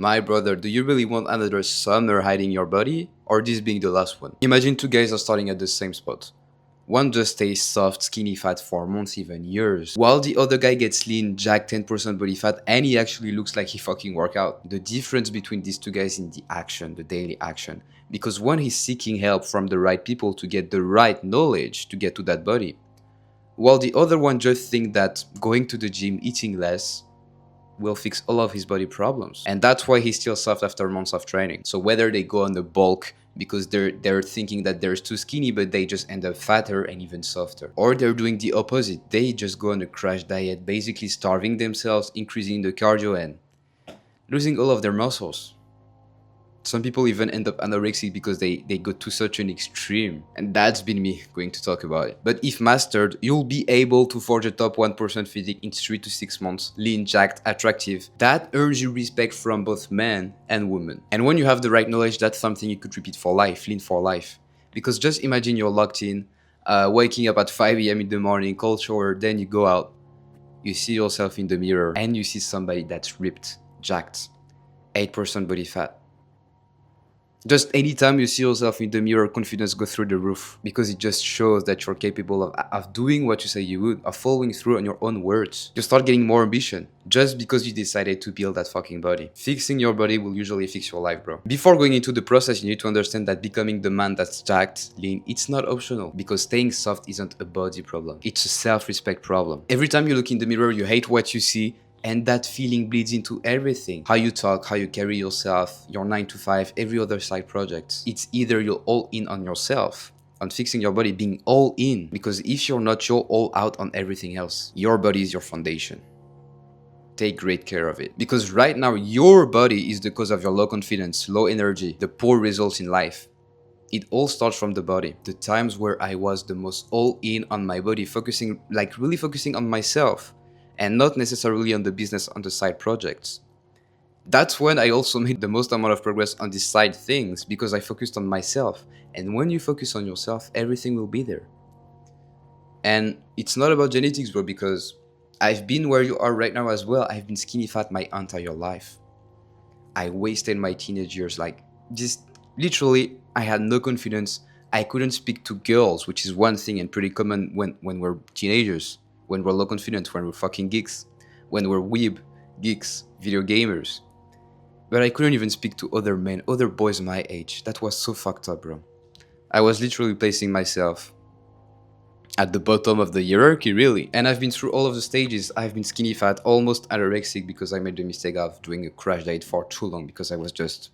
My brother, do you really want another summer hiding your body? Or this being the last one? Imagine two guys are starting at the same spot. One just stays soft, skinny fat for months, even years, while the other guy gets lean, jacked 10% body fat, and he actually looks like he fucking worked out. The difference between these two guys in the action, the daily action. Because one is seeking help from the right people to get the right knowledge to get to that body, while the other one just think that going to the gym, eating less, will fix all of his body problems. And that's why he's still soft after months of training. So whether they go on the bulk because they're thinking that they're too skinny, but they just end up fatter and even softer, or they're doing the opposite, they just go on a crash diet, basically starving themselves, increasing the cardio and losing all of their muscles. Some people even end up anorexic because they go to such an extreme. And that's been me going to talk about it. But if mastered, you'll be able to forge a top 1% physique in 3 to 6 months. Lean, jacked, attractive. That earns you respect from both men and women. And when you have the right knowledge, that's something you could repeat for life, lean for life. Because just imagine you're locked in, waking up at 5 a.m. in the morning, cold shower, then you go out. You see yourself in the mirror and you see somebody that's ripped, jacked, 8% body fat. Just anytime you see yourself in the mirror, confidence goes through the roof because it just shows that you're capable of doing what you say you would, of following through on your own words. You start getting more ambition just because you decided to build that fucking body. Fixing your body will usually fix your life, bro. Before going into the process, you need to understand that becoming the man that's jacked, lean, it's not optional because staying soft isn't a body problem. It's a self-respect problem. Every time you look in the mirror, you hate what you see. And that feeling bleeds into everything. How you talk, how you carry yourself, your 9 to 5, every other side project. It's either you're all in on yourself, on fixing your body, being all in. Because if you're not, you're all out on everything else. Your body is your foundation. Take great care of it. Because right now, your body is the cause of your low confidence, low energy, the poor results in life. It all starts from the body. The times where I was the most all in on my body, really focusing on myself, and not necessarily on the business, on the side projects. That's when I also made the most amount of progress on these side things because I focused on myself. And when you focus on yourself, everything will be there. And it's not about genetics, bro, because I've been where you are right now as well. I've been skinny fat my entire life. I wasted my teenage years just literally, I had no confidence. I couldn't speak to girls, which is one thing and pretty common when we're teenagers. When we're low confidence, when we're fucking geeks, when we're weeb, geeks, video gamers. But I couldn't even speak to other men, other boys my age. That was so fucked up, bro. I was literally placing myself at the bottom of the hierarchy, really. And I've been through all of the stages. I've been skinny fat, almost anorexic because I made the mistake of doing a crash diet for too long because I was just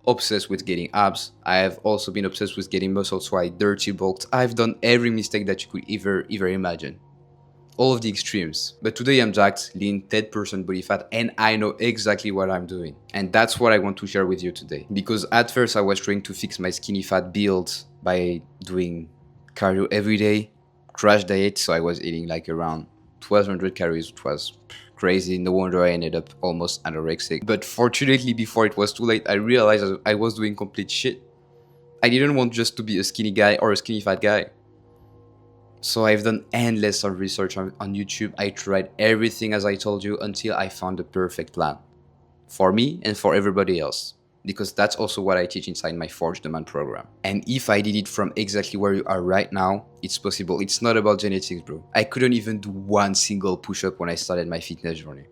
obsessed with getting abs. I have also been obsessed with getting muscle, so I dirty bulked. I've done every mistake that you could ever imagine. All of the extremes. But today I'm jacked, lean, 10% body fat, and I know exactly what I'm doing. And that's what I want to share with you today. Because at first I was trying to fix my skinny fat build by doing cardio every day, crash diet, so I was eating like around 1200 calories, which was crazy. No wonder I ended up almost anorexic. But fortunately, before it was too late, I realized I was doing complete shit. I didn't want just to be a skinny guy or a skinny fat guy. So I've done endless of research on YouTube. I tried everything as I told you until I found the perfect plan. For me and for everybody else. Because that's also what I teach inside my Forge the Man program. And if I did it from exactly where you are right now, it's possible. It's not about genetics, bro. I couldn't even do one single push-up when I started my fitness journey.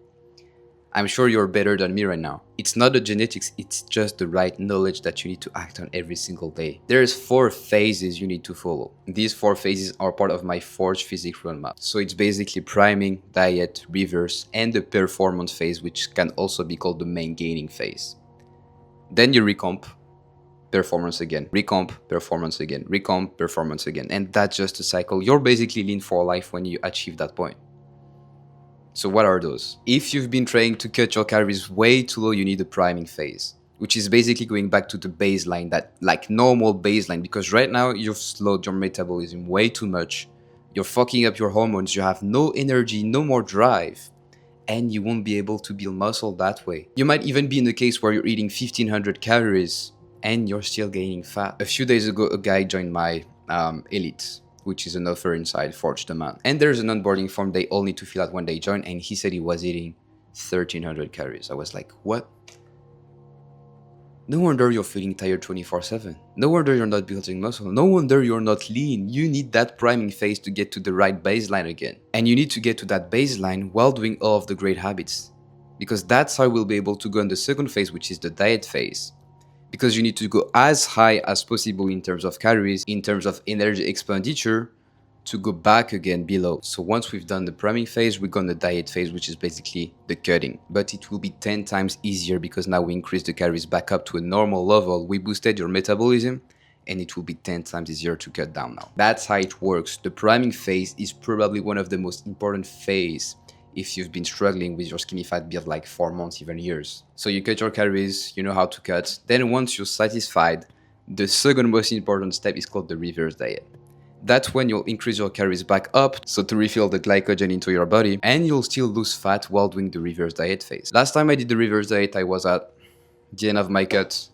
I'm sure you're better than me right now. It's not the genetics, it's just the right knowledge that you need to act on every single day. There's 4 phases you need to follow. These 4 phases are part of my Forge Physique roadmap. So it's basically priming, diet, reverse, and the performance phase, which can also be called the main gaining phase. Then you recomp, performance again, recomp, performance again, recomp, performance again. And that's just a cycle. You're basically lean for life when you achieve that point. So what are those? If you've been trying to cut your calories way too low, you need a priming phase, which is basically going back to the baseline, that like normal baseline, because right now you've slowed your metabolism way too much. You're fucking up your hormones. You have no energy, no more drive, and you won't be able to build muscle that way. You might even be in a case where you're eating 1500 calories and you're still gaining fat. A few days ago, a guy joined my Elite, which is an offer inside Forge the Man. And there's an onboarding form they all need to fill out when they join, and he said he was eating 1300 calories. I was like, what? No wonder you're feeling tired 24/7. No wonder you're not building muscle. No wonder you're not lean. You need that priming phase to get to the right baseline again. And you need to get to that baseline while doing all of the great habits. Because that's how we'll be able to go in the second phase, which is the diet phase. Because you need to go as high as possible in terms of calories, in terms of energy expenditure, to go back again below. So once we've done the priming phase, we go on the diet phase, which is basically the cutting. But it will be 10 times easier because now we increase the calories back up to a normal level. We boosted your metabolism and it will be 10 times easier to cut down now. That's how it works. The priming phase is probably one of the most important phase if you've been struggling with your skinny fat build like 4 months, even years. So you cut your calories, you know how to cut. Then once you're satisfied, the second most important step is called the reverse diet. That's when you'll increase your calories back up, so to refill the glycogen into your body, and you'll still lose fat while doing the reverse diet phase. Last time I did the reverse diet, I was at the end of my cut,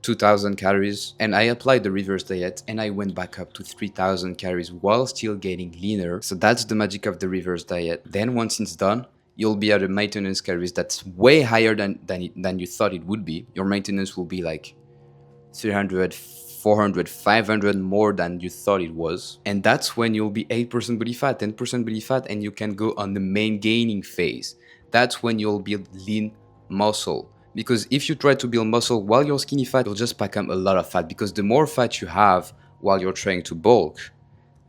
2000 calories, and I applied the reverse diet and I went back up to 3000 calories while still getting leaner. So that's the magic of the reverse diet. Then once it's done, you'll be at a maintenance calories that's way higher than you thought it would be. Your maintenance will be like 300, 400, 500 more than you thought it was. And that's when you'll be 8% body fat, 10% body fat, and you can go on the main gaining phase. That's when you'll build lean muscle. Because if you try to build muscle while you're skinny fat, you'll just pack on a lot of fat. Because the more fat you have while you're trying to bulk,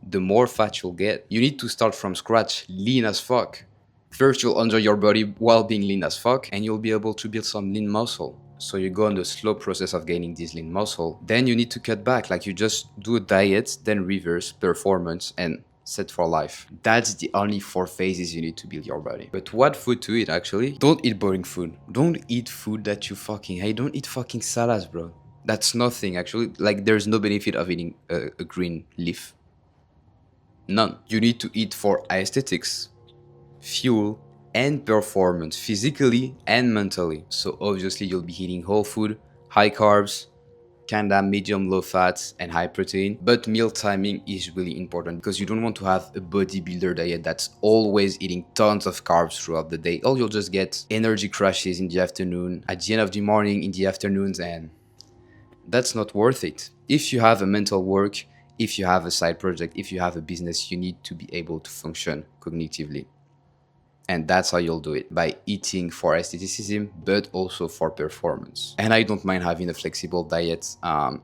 the more fat you'll get. You need to start from scratch, lean as fuck. First, you'll enjoy your body while being lean as fuck, and you'll be able to build some lean muscle. So you go on the slow process of gaining this lean muscle. Then you need to cut back, like you just do a diet, then reverse, performance, and set for life. That's the only 4 phases you need to build your body. But what food to eat actually? Don't eat boring food. Don't eat food that you fucking hate. Don't eat fucking salads, bro. That's nothing actually. Like there's no benefit of eating a green leaf. None. You need to eat for aesthetics, fuel, and performance, physically and mentally. So obviously you'll be eating whole food, high carbs, kinda medium low fats, and high protein. But meal timing is really important because you don't want to have a bodybuilder diet that's always eating tons of carbs throughout the day. Or you'll just get energy crashes in the afternoon, at the end of the morning, in the afternoons, and that's not worth it. If you have a mental work, if you have a side project, if you have a business, you need to be able to function cognitively. And that's how you'll do it, by eating for aestheticism, but also for performance. And I don't mind having a flexible diet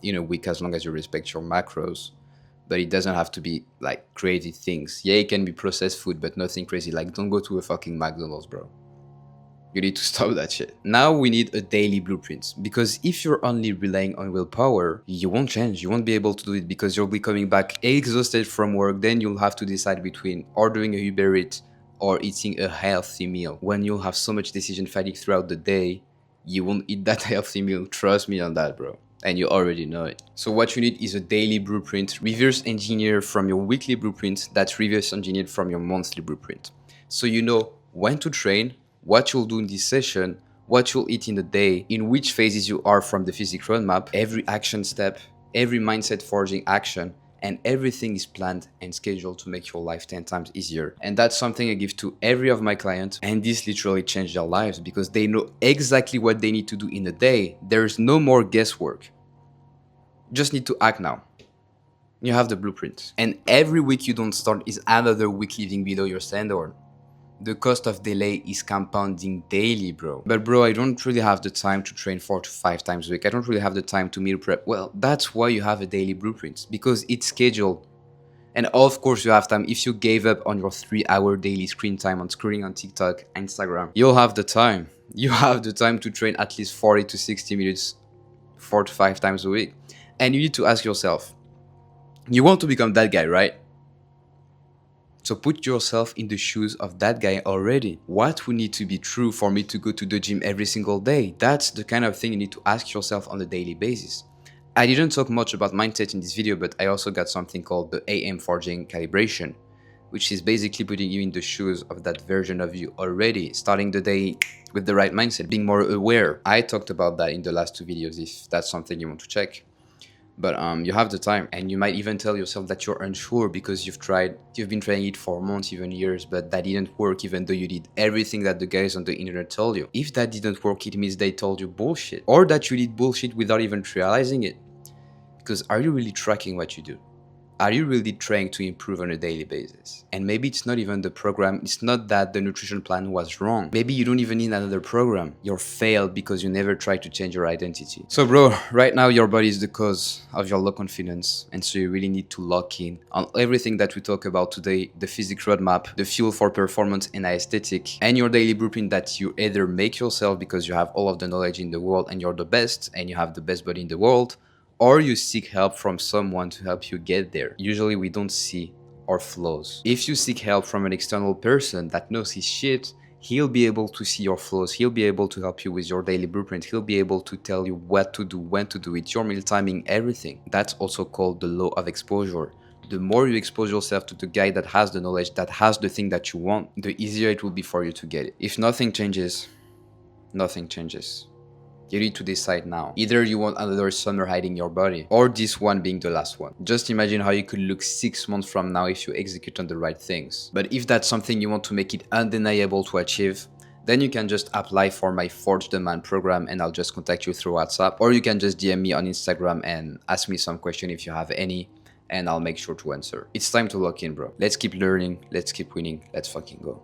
in a week as long as you respect your macros. But it doesn't have to be like crazy things. Yeah, it can be processed food, but nothing crazy. Like don't go to a fucking McDonald's, bro. You need to stop that shit. Now we need a daily blueprint, because if you're only relying on willpower, you won't change. You won't be able to do it because you'll be coming back exhausted from work. Then you'll have to decide between ordering a Uber Eats or eating a healthy meal. When you'll have so much decision fatigue throughout the day, you won't eat that healthy meal. Trust me on that, bro. And you already know it. So what you need is a daily blueprint, reverse engineer from your weekly blueprint, that's reverse engineered from your monthly blueprint. So you know when to train, what you'll do in this session, what you'll eat in the day, in which phases you are from the physique roadmap, every action step, every mindset forging action, and everything is planned and scheduled to make your life 10 times easier. And that's something I give to every of my clients, and this literally changed their lives because they know exactly what they need to do in a day. There's no more guesswork. Just need to act now. You have the blueprint. And every week you don't start is another week living below your standard. The cost of delay is compounding daily, bro. But bro, I don't really have the time to train 4 to 5 times a week. I don't really have the time to meal prep. Well, that's why you have a daily blueprint, because it's scheduled. And of course you have time. If you gave up on your 3-hour daily screen time on scrolling on TikTok, Instagram, you'll have the time. You have the time to train at least 40 to 60 minutes 4 to 5 times a week. And you need to ask yourself, you want to become that guy, right? So put yourself in the shoes of that guy already. What would need to be true for me to go to the gym every single day? That's the kind of thing you need to ask yourself on a daily basis. I didn't talk much about mindset in this video, but I also got something called the AM forging calibration, which is basically putting you in the shoes of that version of you already, starting the day with the right mindset, being more aware. I talked about that in the last 2 videos if that's something you want to check. But you have the time, and you might even tell yourself that you're unsure because you've been trying it for months, even years, but that didn't work even though you did everything that the guys on the internet told you. If that didn't work, it means they told you bullshit, or that you did bullshit without even realizing it. Because are you really tracking what you do? Are you really trying to improve on a daily basis? And maybe it's not even the program, it's not that the nutrition plan was wrong. Maybe you don't even need another program. You're failed because you never tried to change your identity. So bro, right now your body is the cause of your low confidence, and so you really need to lock in on everything that we talk about today, the physique roadmap, the fuel for performance and aesthetic, and your daily blueprint that you either make yourself because you have all of the knowledge in the world and you're the best and you have the best body in the world, or you seek help from someone to help you get there. Usually we don't see our flaws. If you seek help from an external person that knows his shit, he'll be able to see your flaws, he'll be able to help you with your daily blueprint, he'll be able to tell you what to do, when to do it, your meal timing, everything. That's also called the law of exposure. The more you expose yourself to the guy that has the knowledge, that has the thing that you want, the easier it will be for you to get it. If nothing changes, nothing changes. You need to decide now. Either you want another summer hiding your body, or this one being the last one. Just imagine how you could look 6 months from now if you execute on the right things. But if that's something you want to make it undeniable to achieve, then you can just apply for my Forge the Man program and I'll just contact you through WhatsApp. Or you can just DM me on Instagram and ask me some question if you have any, and I'll make sure to answer. It's time to lock in, bro. Let's keep learning, let's keep winning, let's fucking go.